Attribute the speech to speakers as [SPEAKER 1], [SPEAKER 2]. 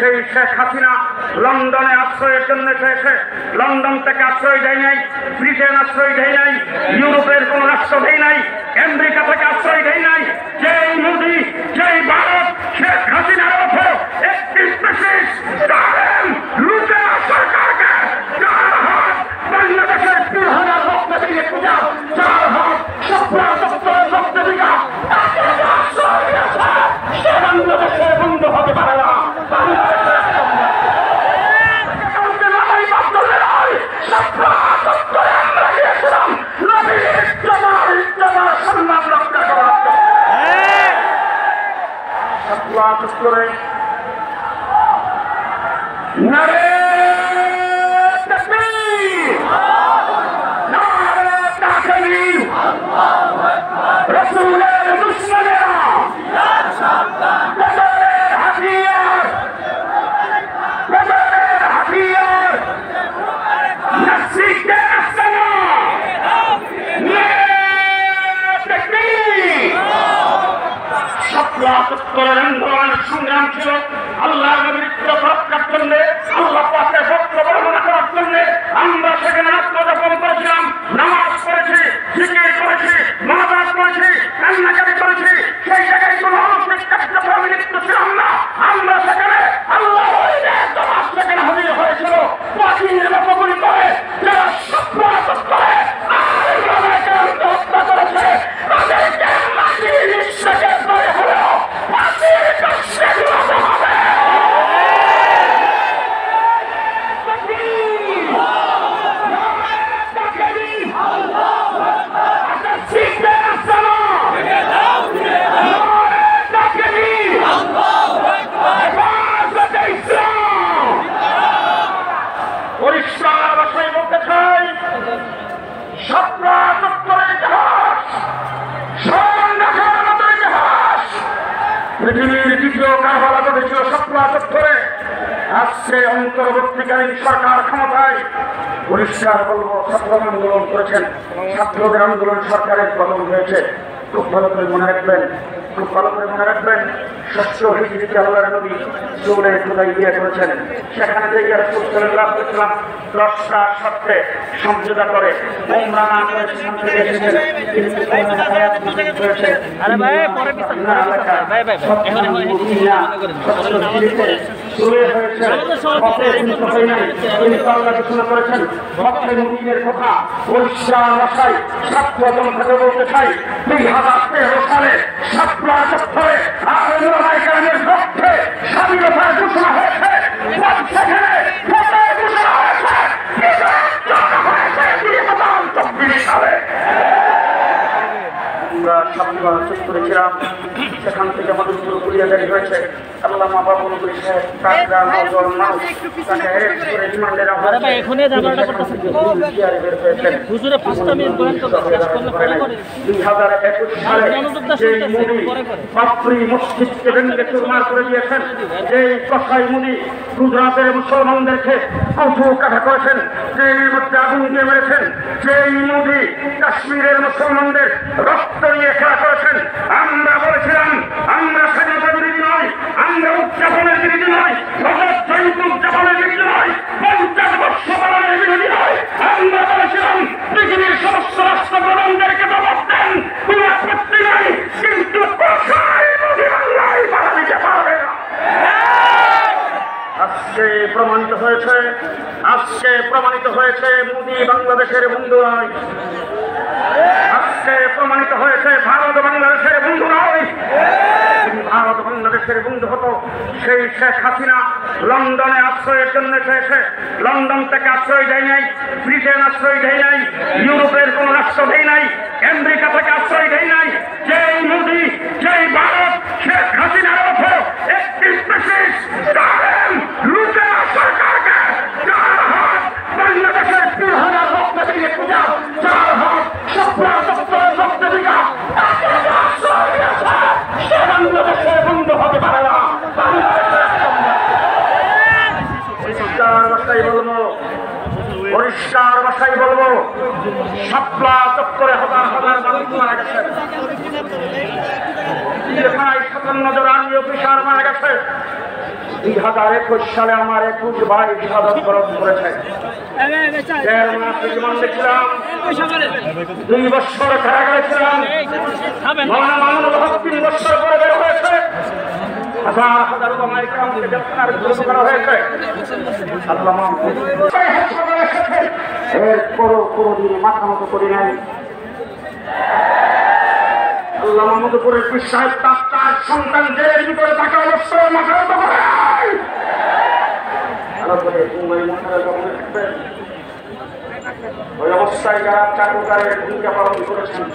[SPEAKER 1] সেই শেখ হাসিনা লন্ডনে আশ্রয়ের জন্য চেয়েছে, লন্ডন থেকে আশ্রয় দেয় নাই, ব্রিটেন আশ্রয় দেয় নাই, ইউরোপের কোন রাষ্ট্র দেয় নাই, আমেরিকা থেকে আশ্রয় দেয় নাই। যেই মোদি, যেই ভারত শেখ হাসিনার অর্থ একটি বিশেষ লুটেরা সরকারকে যার হাত বাংলাদেশের 3,000 রক্ত দিয়ে পূজা, যার হাত রক্ত দিকা সে বাংলাদেশে বন্ধ হতে পারে না। সম্মান রক্ষা করার করে নারে তাকবীর, নারে তাকবীর, রাসূলের দুশমনেরা বাজারের হাতিয়ার, বাজারের হাতিয়ার নাসিকে আসনা সংগ্রাম ছিল আল্লাহ নবীর রক্ষার জন্য, আল্লাহ পাকের ভক্ত বর্ণনা করার জন্য। আমরা সেখানে আত্মযাপন করেছিলাম, নামাজ পড়েছি, জিকির করেছি, মানবাদ করেছি, কান্নাকাটি করেছি। সেই জায়গায় কোন অনৈতিক কার্যক্রমে লিপ্ত ছিলাম না। আমরা সেখানে আল্লাহ সেখানে হাজির হয়েছিল পাখির মতো গুলি করে, যারা সপ্রাচক করে হত্যা করেছে তাদেরকে মাটির নিঃশ্বাসে করে হলেও ফাঁসির কাছে ঝুলাতে হবে। পরিষ্কার ভাষায় বলতে চাই, পৃথিবীর দ্বিতীয় কারবালা ঘটেছিল 17 আজকে অন্তর্বর্তীকালীন সরকার ক্ষমতায়। পরিষ্কার বলবো, ছাত্র আন্দোলন করেছেন, ছাত্রদের আন্দোলন সরকারের পতন হয়েছে। খুব ভালো করে মনে রাখবেন, খুব ভালো করে মনে রাখবেন। 6ষ্ঠ হিজরিতে আল্লাহর নবী চলে খোদাই বিয়ে করেছেন। সেখানে থেকে রাসূল সাল্লাল্লাহু আলাইহি ওয়াসাল্লাম 10টা শর্তে সমঝোতা করে উমরা না করে সেখান থেকে এসেছেন। কিন্তু হায়াত নসিব হয়েছে। আরে ভাই পরে পিছন না ভাই ভাই এখানে হয় চলে হয়েছে কিন্তু আল্লাহ ঘোষণা করেছেন ভক্তের মুমিনের কথা পরিষ্কার ভাষায় ছাত্রজন থেকে বলতে চাই। 2013 সালে 17 আন্দোলনের পক্ষে স্বাধীনতার ঘোষণা হয়েছে। সেখানে ঘোষণা হয়েছে 2024 সালে। আমরা সপ্তাহ করেছিলাম, সেখান থেকে আমাদের পুরোপুরি আদায় হয়েছে। আল্লাহ বাবুল সাহেব তারা নজর মানুষ তাকে অ্যারেস্ট করে রিমান্ডের আওতায় এখনই জানাটা করতেছে হুজুরে 5টা মিনিট বলেন তো শেষ করলে পরে করে 2021 সালে যেই মুনি বাবরি মসজিদকে ভেঙে চুরমার করে দিয়েছেন, যেই কসাই মুনি গুজরাটের মুসলমানদেরকে কচু কাটা করেছেন, ট্রেনের মধ্যে আগুন দিয়ে মেরেছেন, যেই মুনি কাশ্মীরের মুসলমানদের রক্ত নিয়ে খেলা করেছেন, আমরা বলেছিলাম আমরা স্বাধীনতা বিরোধী নয়, আমরা উদযাপনের বিরোধী নয়, রজত জয়ন্তী উদযাপনের বিরোধী নয়, 50 বর্ষ পালনের বিরোধী নয়। আমরা বলেছিলাম পৃথিবীর সমস্ত রাষ্ট্র প্রধানদেরকে জবাব দেন, কোন আপত্তি নাই, কিন্তু বাংলায় বাধা দিতে পারবে না। আজকে প্রমাণিত হয়েছে, আজকে প্রমাণিত হয়েছে মোদি বাংলাদেশের বন্ধু নয়। আজকে প্রমাণিত হয়েছে ভারত বাংলাদেশের বন্ধু নয়। ভারত বাংলাদেশের বন্ধু হতো সেই শেখ হাসিনা লন্ডনে আশ্রয়ের জন্য চেয়েছে, লন্ডন থেকে আশ্রয় দেয় নাই, ব্রিটেন আশ্রয় দেয় নাই, ইউরোপের কোন রাষ্ট্র দেয় নাই, আমেরিকা থেকে আশ্রয় দেয় নাই। যেই মোদি, যেই ভারত শেখ হাসিনার অর্থ একটি বিশেষ লুটেরা সরকারকে যার হাত বাংলাদেশের 3,000 রক্ত দিয়ে পূজা, যার হাত রক্ত দিকা সে বাংলাদেশে বন্ধ হতে পারে না। পরিষ্কার ভাষায় বলবো, পরিষ্কার ভাষায় বলবো, শাপলা চত্বরে হাজার হাজার মানুষ মারা গেছে, 57 জন আর্মি অফিসার মারা গেছে, 2021 সালে আমার 21 ভাই শাহাদাত বরণ করেছে। 1.5 মাস রিমান্ডে ছিলাম, 2 বছর কারাগারে ছিলাম। মৌলানা মামুনুল হক 3 বছর পরে বের হয়েছে। হাজার হাজার ওলামা ইকরামকে গ্রেফতার করা হয়েছে। আল্লাহ মাফ করুন। কোনদিন মাথা মতো করি নাই। আল্লাহ মাহমুদপুরের পীর সাহেব তার সন্তান জেলের ভিতরে থাকা অবস্থায় মাথা মতো করে ওই অবস্থায় যারা চাকরকারের ভূমিকা পালন করেছেন